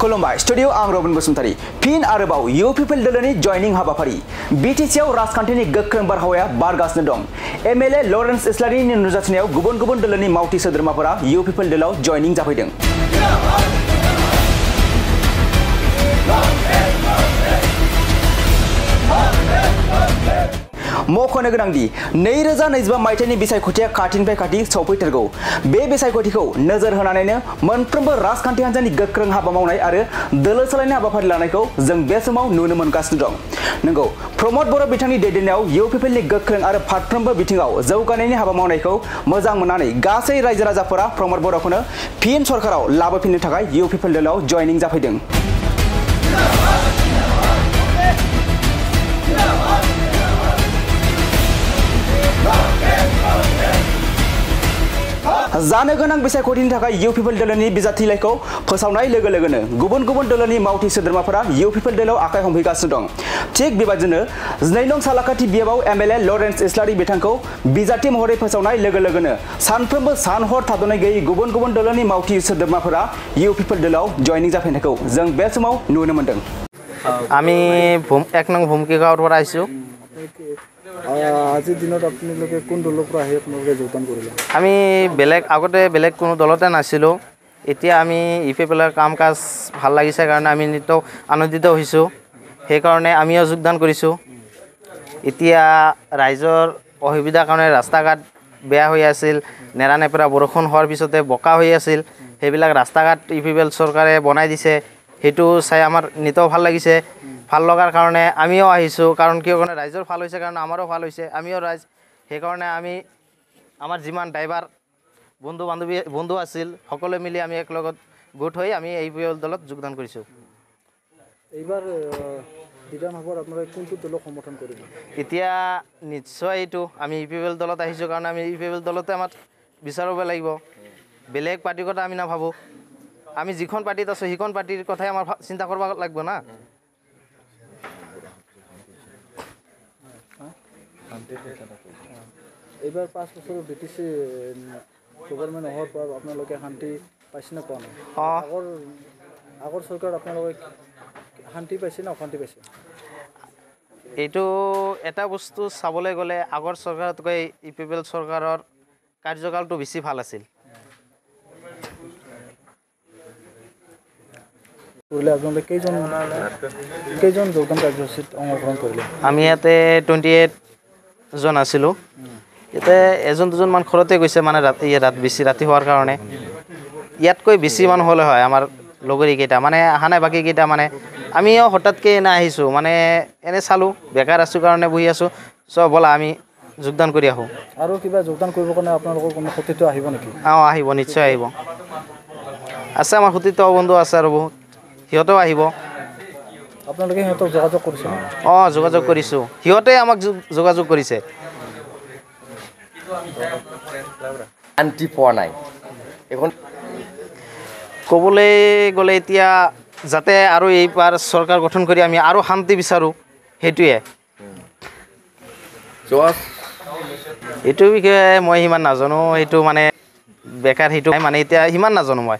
खुलुमबाय स्टुडियो आं Robin Basumatary fin आरोबाव इउ पिपल दोलोनि जयनिं हाबाफारि बिटिसिआव राजखान्थिनि गोख्रों बारहावाया बारगासिनो दं एमएलए लरेन्स इस्लारिनि नुजाथिनायाव गुबुन गुबुन दोलोनि मावथि सोद्रोमाफोरा इउ पिपल दोलोआव जयनिं जाफैदों मख'नो गोनांदि 2025 मायथाइनि बिसायख'थिया खाथिनिफ्राय खाथि सौफैथारगौ बे बिसायख'थिखौ नोजोर होनानैनो मोनफ्रोमबो राजखान्थि हान्जानि गोख्रों हाबा मावनाय आरो दोलो सोलायनाय हाबाफारि लानायखौ जों बे समाव नुनो मोनगासिनो दं नंगौ प्रमद बर' बिथांनि दैदेननायाव इउ पिपलनि गोख्रों आरो फारफ्रोमबो बिथिङाव जौगानायनि हाबा मावनायखौ मोजां मोननानै गासै रायजो राजाफोरा प्रमद बर'खौनो फिन सरकाराव लाबोफिननो थाखाय इउ पिपल दोलोआव जयनिं जाफैदों जानो गोनां बिसायख'थिनि थाखाय इउ पिपल दोलोनि बिजाथिलाइखौ फोसावनाय लोगो लोगोनो गुबुन गुबुन दोलोनि मावथि सोद्रोमाफोरा इउ पिपल दोलोआव आखाइ हमफैगासिनो दं थिग बेबायदिनो 12 नं सालाकाथि बियाबाव एमएलए लरेन्स इस्लारि बिथांखौ बिजाथि महरै फोसावनाय लोगो लोगोनो सानफ्रोमबो सानहर थाद'नाय गैयै गुबुन गुबुन दोलोनि मावथि सोद्रोमाफोरा इउ पिपल दोलोआव जयनिं जाफैनायखौ जों बे समाव नुनो मोनदों আমি 1 নং ভূমকি গাঁৱৰ পৰা আহিছোঁ আজিৰ দিনত আপোনালোকে কোন দলৰ পৰা আহি আপোনালোকে যোগদান কৰিলে আমি আগতে বেলেগ কোনো দলতে নাছিলোঁ এতিয়া আমি ইপিপলৰ কাম কাজ ভাল লাগিছে কাৰণে আমি নিতৌ আনন্দিত হৈছোঁ সেই কাৰণে আমিও যোগদান কৰিছোঁ এতিয়া ৰাইজৰ অসুবিধাৰ কাৰণে ৰাস্তা ঘাট বেয়া হৈ আছিল নেৰানেপেৰা বৰষুণ হোৱাৰ পিছতে বোকা হৈ আছিল সেইবিলাক ৰাস্তা ঘাট ইপিপল চৰকাৰে বনাই দিছে হেতু চাই আমাৰ নিতৌ ভাল লাগিছে ভাল লগাৰ কাৰণে আমিও আহিছোঁ কাৰণ কিয় কাৰণে ৰাইজৰ ভাল হৈছে কাৰণ আমাৰো ভাল হৈছে আমিও ৰাইজ সেই কাৰণে আমি আমাৰ যিমান ড্ৰাইভাৰ বন্ধু আছিল সকলোৱে মিলি আমি এক লগত গোট হৈ আমি এই দলত যোগদান কৰিছোঁ এইবাৰ বিধানসভাৰ আপোনালোকে কোনটো দলক সমৰ্থন কৰিব এতিয়া নিশ্চয় এইটো আমি ইপিপল দলত আহিছোঁ কাৰণ আমি ইপিপল দলতে আমাৰ বিচাৰিব লাগিব বেলেগ পাৰ্টিৰ কথা আমি নাভাবোঁ আমি যিখন পাৰ্টিত আছোঁ সিখন পাৰ্টিৰ কথাই আমাৰ চিন্তা কৰিব লাগিব না এইবাৰ 5 বছৰৰ বিটিসি গভৰ্ণমেণ্ট হোৱাৰ পৰা আপোনালোকে শান্তি পাইছে না পোৱা নাই আগৰ চৰকাৰ আপোনালোকে শান্তি পাইছে না অশান্তি পাইছে এইটো এটা বস্তু চাবলৈ গ'লে আগৰ চৰকাৰতকৈ ইপিপল চৰকাৰৰ কাৰ্যকালটো বেছি ভাল আছিল আপোনালোকে কেইজন যোগদান কাৰ্যসূচীত অংশগ্ৰহণ কৰিলে আমি ইয়াতে 28 জন আছিলোঁ ইয়াতে এজন দুজন মান ঘৰতে গৈছে মানে বেছি ৰাতি হোৱাৰ কাৰণে ইয়াতকৈ বেছি মানুহ হ'লে হয় আমাৰ লগৰীকেইটা মানে অহা নাই বাকীকেইটা মানে আমিও হঠাৎকৈ এনে আহিছোঁ মানে এনে চালোঁ বেকাৰ আছোঁ কাৰণে বহি আছোঁ চব ব'লা আমি যোগদান কৰি আহোঁ আৰু কিবা যোগদান কৰিব কাৰণে আপোনালোকৰ কোনো সতীৰ্থ আহিব নেকি আহিব নিশ্চয় আহিব আছে আমাৰ সতীৰ্থ বন্ধু আছে আৰু বহুত সিহঁতেও আহিব আপোনালোকে সিহঁতক যোগাযোগ কৰিছে যোগাযোগ কৰিছোঁ সিহঁতে আমাক যোগাযোগ কৰিছে শান্তি পোৱা নাই এখন ক'বলৈ গ'লে এতিয়া যাতে আৰু এইবাৰ চৰকাৰ গঠন কৰি আমি আৰু শান্তি বিচাৰোঁ সেইটোৱে এইটো বিষয়ে মই সিমান নাজানো এইটো মানে বেকাৰ সেইটো মানে এতিয়া সিমান নাজানো মই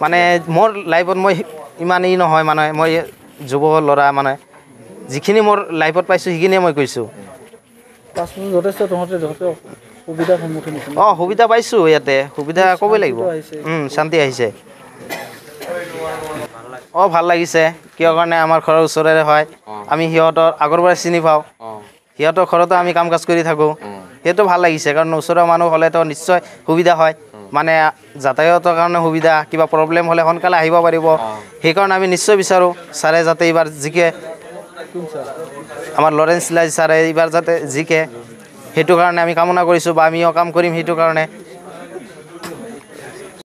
মানে মোৰ লাইফত মই ইমান নহয় মানে মই যুৱ ল'ৰা মানে যিখিনি মোৰ লাইফত পাইছোঁ সেইখিনিয়ে মই কৈছোঁ যথেষ্ট সুবিধাৰ সন্মুখীন সুবিধা পাইছোঁ ইয়াতে সুবিধা ক'বই লাগিব শান্তি আহিছে ভাল লাগিছে কিয় কাৰণে আমাৰ ঘৰৰ ওচৰৰে হয় আমি সিহঁতৰ আগৰ পৰাই চিনি পাওঁ সিহঁতৰ ঘৰতো আমি কাম কাজ কৰি থাকোঁ সেইটো ভাল লাগিছে কাৰণ ওচৰৰ মানুহ হ'লেতো নিশ্চয় সুবিধা হয় মানে যাতায়াতৰ কাৰণে সুবিধা কিবা প্ৰব্লেম হ'লে সোনকালে আহিব পাৰিব সেইকাৰণে আমি নিশ্চয় বিচাৰোঁ ছাৰে যাতে এইবাৰ জিকে আমাৰ লৰেন্স ইস্লাৰি ছাৰে এইবাৰ যাতে জিকে সেইটো কাৰণে আমি কামনা কৰিছোঁ বা আমিও কাম কৰিম সেইটো কাৰণে